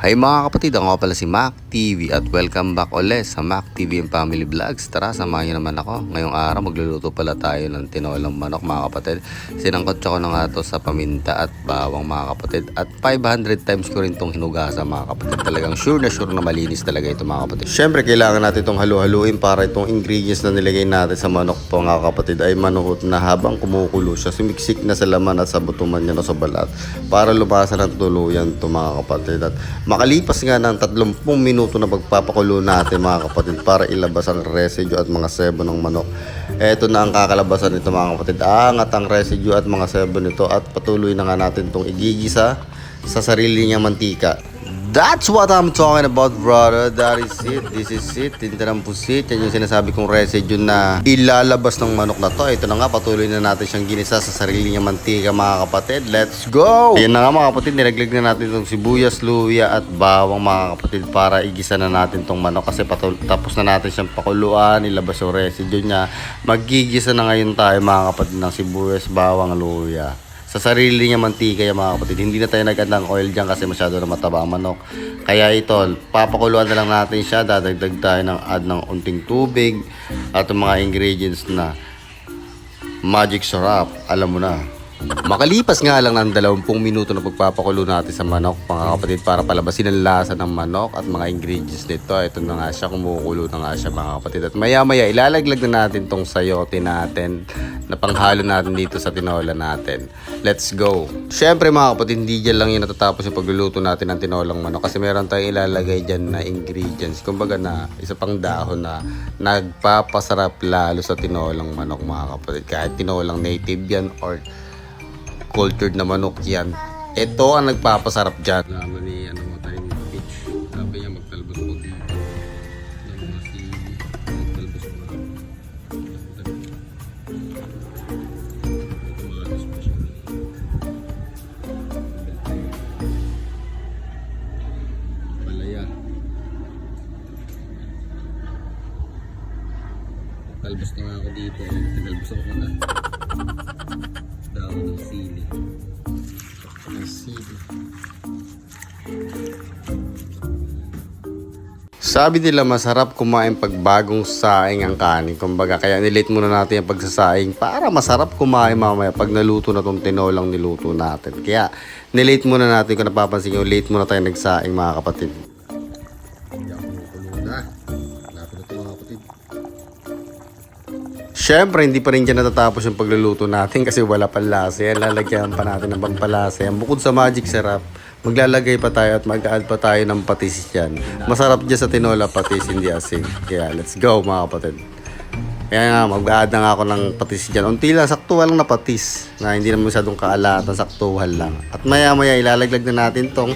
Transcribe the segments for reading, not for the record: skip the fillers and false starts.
Hi mga kapatid, ako pala si Mac TV at welcome back ulit sa Mac TV and Family Vlogs. Tara, samahan niyo naman ako. Ngayong araw magluluto pala tayo ng tinolang manok mga kapatid. Sinangkot ko na nga to sa paminta at bawang mga kapatid. At 500 times ko rin itong hinugasan mga kapatid. Talagang sure na malinis talaga ito mga kapatid. Siyempre kailangan natin itong halu-haluin para itong ingredients na nilagay natin sa manok po mga kapatid ay manuhot na habang kumukulo siya. Sumiksik na sa laman at sa butuman niya o sa balat para lumasa ng tuluyan ito mga kapatid. At makalipas nga ng 30 minuto na pagpapakulo natin mga kapatid para ilabas ang residue at mga sebo ng manok. Eto na ang kakalabasan nito mga kapatid. Angat ang residue at mga sebo nito at patuloy na nga natin itong igigisa sa sarili niyang mantika. That's what I'm talking about, brother. That is it. This is it. Tinta ng pusit. Yan yung sinasabi kong residue na ilalabas ng manok na to. Ito na nga, patuloy na natin siyang ginisa sa sarili niya mantika, mga kapatid. Let's go! Ayan na nga, mga kapatid. Nilaglag na natin itong sibuyas, luya at bawang, mga kapatid, para igisa na natin itong manok. Kasi tapos na natin siyang pakuluan, ilabas yung residue niya. Magigisa na ngayon tayo, mga kapatid, ng sibuyas, bawang, luya sa sarili niya mantika yung mga kapatid. Hindi na tayo nag-add ng oil dyan kasi masyado na mataba ang manok. Kaya ito, papakuluan na lang natin siya. Dadagdag tayo ng add ng unting tubig at yung mga ingredients na magic syrup. Alam mo na. Makalipas nga lang ng 20 minuto na pagpapakulo natin sa manok mga kapatid para palabasin ang lasa ng manok at mga ingredients nito. Ito na nga siya, kumukulo na nga siya mga kapatid. At maya maya ilalaglag na natin tong sayote natin na panghalo natin dito sa tinola natin. Let's go! Syempre mga kapatid, hindi dyan lang yung natatapos yung pagluluto natin ng tinolang manok kasi meron tayong ilalagay dyan na ingredients. Kumbaga na isa pang dahon na nagpapasarap lalo sa tinolang manok mga kapatid. Kahit tinolang native yan or cultured na manok yan. Ito ang nagpapasarap dyan. Laman ni mo tayong pitch. Sabi niya magtalbos mo dito. Ng mga sili. Magtalbos mo. Tumalas pa siya. Palaya. Talbos na nga ako dito. Talbos ako na. Daw ng sili. Ng sili. Sabi nila masarap kumain pag bagong saing ang kanin. Kumbaga kaya nilate muna natin yung pagsasaing para masarap kumain mamaya pag naluto na tong tinolang niluto natin. Kaya nilate muna natin, kung napapansin nyo, late muna tayo nagsaing mga kapatid. Siyempre, hindi pa rin dyan natatapos yung pagluluto natin kasi wala pang lasa yan. Lalagyan pa natin ng pampalasa yan. Bukod sa magic syrup, maglalagay pa tayo at mag-add pa tayo ng patis dyan. Masarap dyan sa tinola patis, hindi asin. Kaya let's go mga kapatid. Kaya nga, mag-add na nga ako ng patis dyan. Unti lang, saktuhan lang na patis. Na hindi naman masyadong kaalatan, saktuhan lang. At maya-maya ilalaglag na natin tong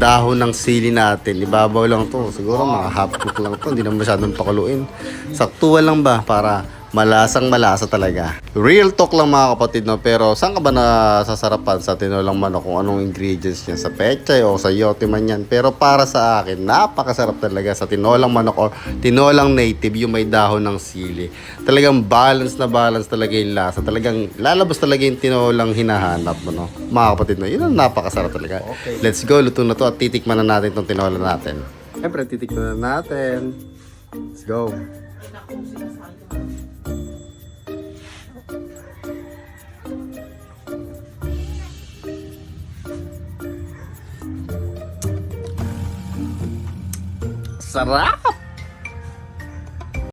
dahon ng sili natin. Ibabaw lang to. Siguro mga half cook lang to. Hindi naman masyadong pakuluin. Saktuhan lang ba para malasang malasa talaga. Real talk lang mga kapatid, no? Pero saan ka ba nasasarapan sa tinolang manok kung anong ingredients niya? Sa pechay o sa yote man yan. Pero para sa akin, napakasarap talaga sa tinolang manok o tinolang native, yung may dahon ng sili. Talagang balance na balance talaga yung lasa. Talagang lalabas talaga yung tinolang hinahanap mo, no? Mga kapatid, no? Yun ang napakasarap talaga. Okay. Let's go, luto na to at titikman na natin itong tinola natin. Siyempre, titikman na natin. Let's go. Sarap!